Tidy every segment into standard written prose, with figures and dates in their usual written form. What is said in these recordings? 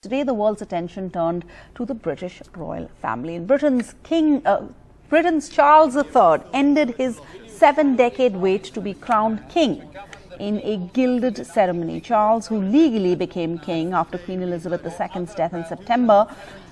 Today, the world's attention turned to the British royal family. In Britain's Charles III ended his 7-decade wait to be crowned king in a gilded ceremony. Charles, who legally became king after Queen Elizabeth II's death in September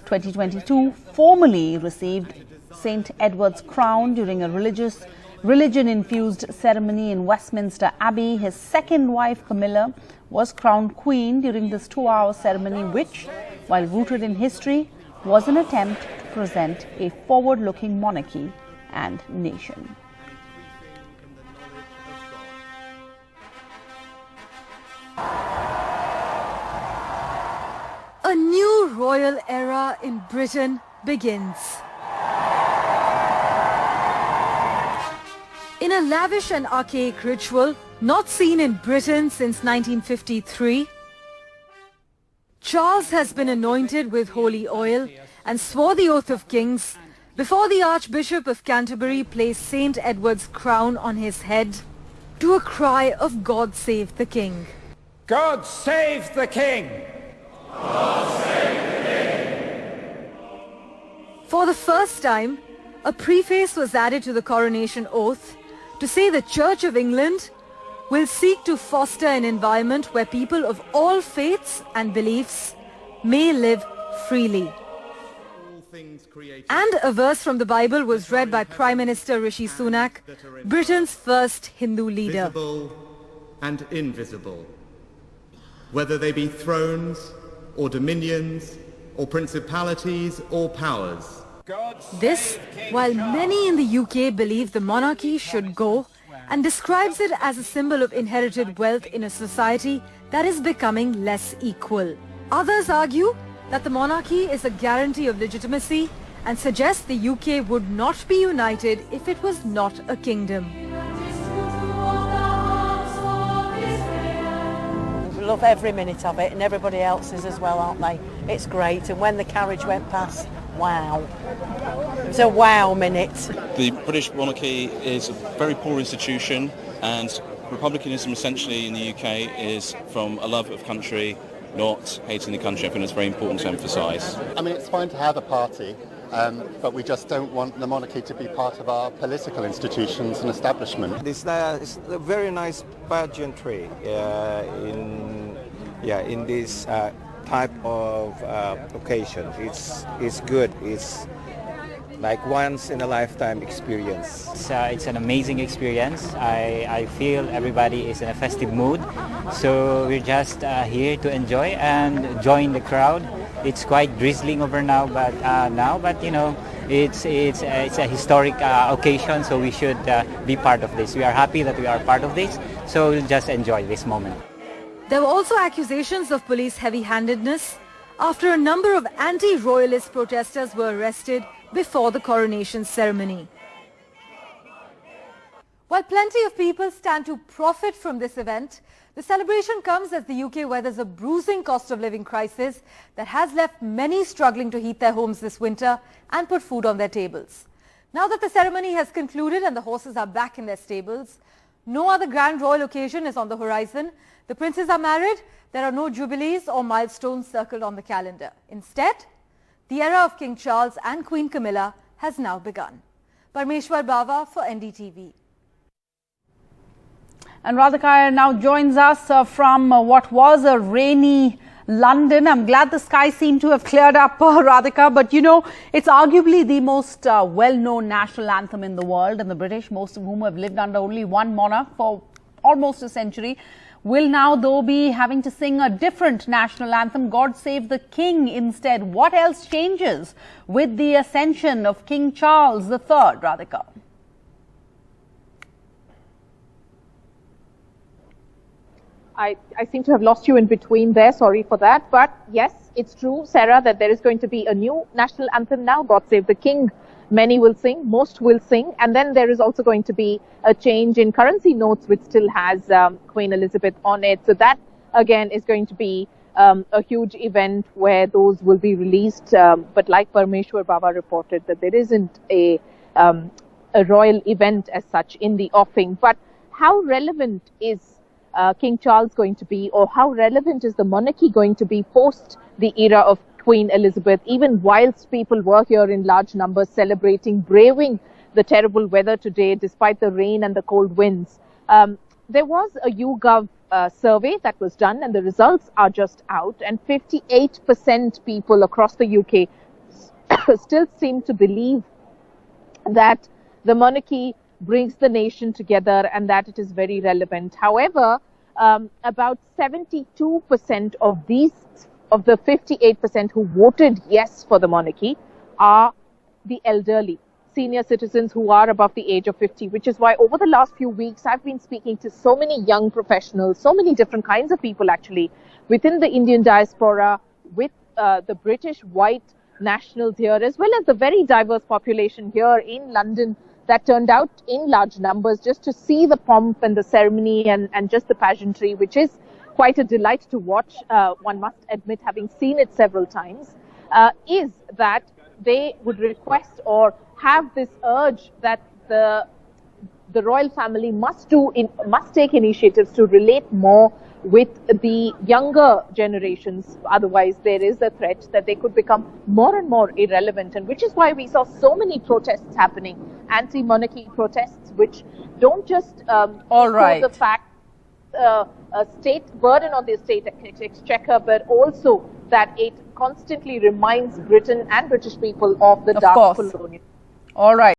2022, formally received St. Edward's crown during a religion-infused ceremony in Westminster Abbey. His second wife, Camilla, was crowned queen during this 2-hour ceremony, which, while rooted in history, was an attempt to present a forward-looking monarchy and nation. A new royal era in Britain begins. In a lavish and archaic ritual not seen in Britain since 1953, Charles has been anointed with holy oil and swore the oath of kings before the Archbishop of Canterbury placed St. Edward's crown on his head to a cry of "God save the King." God save the King! God save the King! For the first time, a preface was added to the coronation oath to say the Church of England will seek to foster an environment where people of all faiths and beliefs may live freely. And a verse from the Bible was read by Prime Minister Rishi Sunak, Britain's first Hindu leader. Visible and invisible, whether they be thrones or dominions or principalities or powers. This, while many in the UK believe the monarchy should go, and describes it as a symbol of inherited wealth in a society that is becoming less equal. Others argue that the monarchy is a guarantee of legitimacy and suggest the UK would not be united if it was not a kingdom. We love every minute of it, and everybody else is as well, aren't they? It's great, and when the carriage went past, wow. It was a wow minute. The British monarchy is a very poor institution, and republicanism essentially in the UK is from a love of country, not hating the country. I think it's very important to emphasise. I mean, it's fine to have a party, but we just don't want the monarchy to be part of our political institutions and establishment. It's a very nice pageantry in this type of occasion. It's good. It's like once in a lifetime experience. It's an amazing experience. I feel everybody is in a festive mood, so we're just here to enjoy and join the crowd. It's quite drizzling over now, but you know, it's a historic occasion, so we should be part of this. We are happy that we are part of this, so we'll just enjoy this moment. There were also accusations of police heavy-handedness after a number of anti-royalist protesters were arrested before the coronation ceremony. While plenty of people stand to profit from this event, the celebration comes as the UK weathers a bruising cost of living crisis that has left many struggling to heat their homes this winter and put food on their tables. Now that the ceremony has concluded and the horses are back in their stables, no other grand royal occasion is on the horizon. The princes are married. There are no jubilees or milestones circled on the calendar. Instead, the era of King Charles and Queen Camilla has now begun. Parmeshwar Bava for NDTV. And Radhika now joins us from what was a rainy London. I'm glad the sky seemed to have cleared up, Radhika, but you know, it's arguably the most well-known national anthem in the world, and the British, most of whom have lived under only one monarch for almost a century, will now, though, be having to sing a different national anthem, God Save the King, instead. What else changes with the ascension of King Charles III, Radhika? I seem to have lost you in between there, sorry for that. But yes, it's true, Sarah, that there is going to be a new national anthem now, God Save the King. Many will sing, most will sing, and then there is also going to be a change in currency notes which still has Queen Elizabeth on it. So that again is going to be a huge event where those will be released. But like Parmeshwar Bava reported, that there isn't a royal event as such in the offing. But how relevant is King Charles going to be, or how relevant is the monarchy going to be post the era of Queen Elizabeth, even whilst people were here in large numbers celebrating, braving the terrible weather today despite the rain and the cold winds. There was a YouGov survey that was done, and the results are just out, and 58% people across the UK still seem to believe that the monarchy brings the nation together and that it is very relevant. However, about 72% of the 58% who voted yes for the monarchy are the elderly, senior citizens who are above the age of 50, which is why over the last few weeks I've been speaking to so many young professionals, so many different kinds of people actually within the Indian diaspora, with the British white nationals here, as well as the very diverse population here in London that turned out in large numbers just to see the pomp and the ceremony and just the pageantry, which is quite a delight to watch, one must admit, having seen it several times, is that they would request or have this urge that the royal family must take initiatives to relate more with the younger generations. Otherwise, there is a threat that they could become more and more irrelevant, and which is why we saw so many protests happening, anti-monarchy protests, which don't just show the fact a state burden on the state exchequer, but also that it constantly reminds Britain and British people of the dark colonial. All right.